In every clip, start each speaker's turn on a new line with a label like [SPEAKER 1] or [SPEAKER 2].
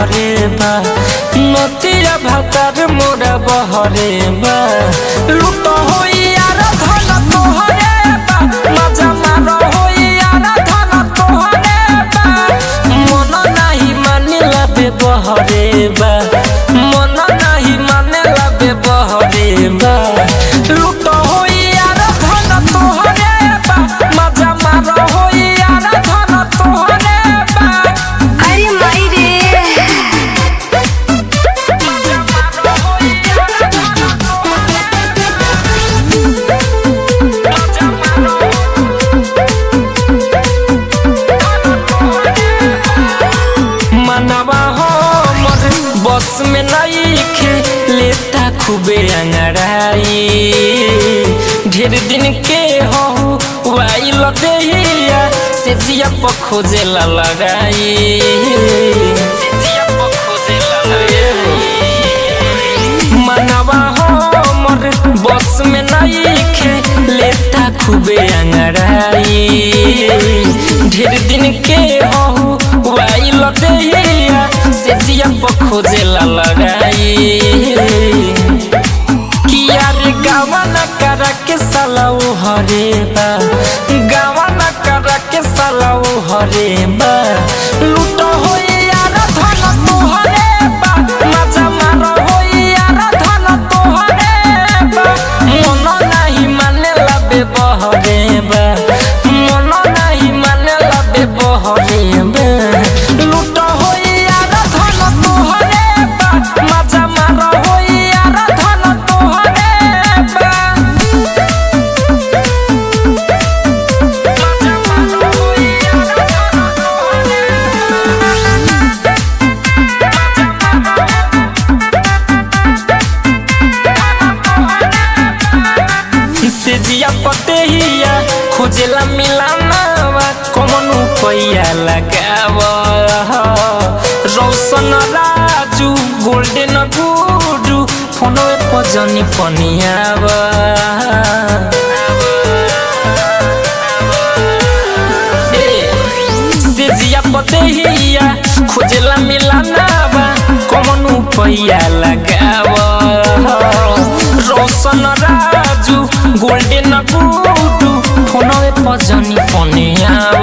[SPEAKER 1] बहरे बा नतिया भातार मोरा बहरे बा लूट होई यार धन तोहरे बा मजा मारो होई यार धन तोहरे बा मन नाही मानेला बे बहरे बा मन नाही मानेला बे बहरे बा लूट होई यार धन तोहरे बा मजा मारो होई यार धन तोहरे बा।
[SPEAKER 2] अरे माई रे
[SPEAKER 1] मनवा हमर बस में नहीं लेता खूबे अंगड़ाई ढेर दिन के हो वाइल देहिया से जिया खोजे ला लगाई मनवा हमर बस में नहीं लेता खूबे अंगड़ाई ढेर दिन के हो वाइल देहिया से जिया खोजे ला लगाई किया रे गावना करा के साला ओ हरे बा गावना करा के साला ओ हरे बा लूट होई यार धन तोहरे बा मजा मारो होई यार धन तोहरे बा मन नाही मानेला बे बहरे बा मन नाही मानेला बे बहरे बा लूट होई यार धन तोहरे बा मजा मारो होई यार धन तोहरे बा मजा मारो होई यार धन तोहरे से जिया पतेहिया खोजेला मिलाना कमनु पैया लगाव रौशन राजू गोल्डन गुडू फोन पजनी पनियाव से जिया पतेहिया खोजेला मिलाना कमनु पैया लगाव रौशन राजू गोल्डन गुडू फोन पजनी पनियाव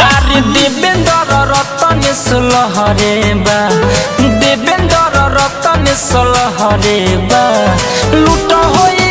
[SPEAKER 1] अरे देवेंद्र रतन सोलहरे बा देवेंद्र रतन सोलहरे बा लूट होई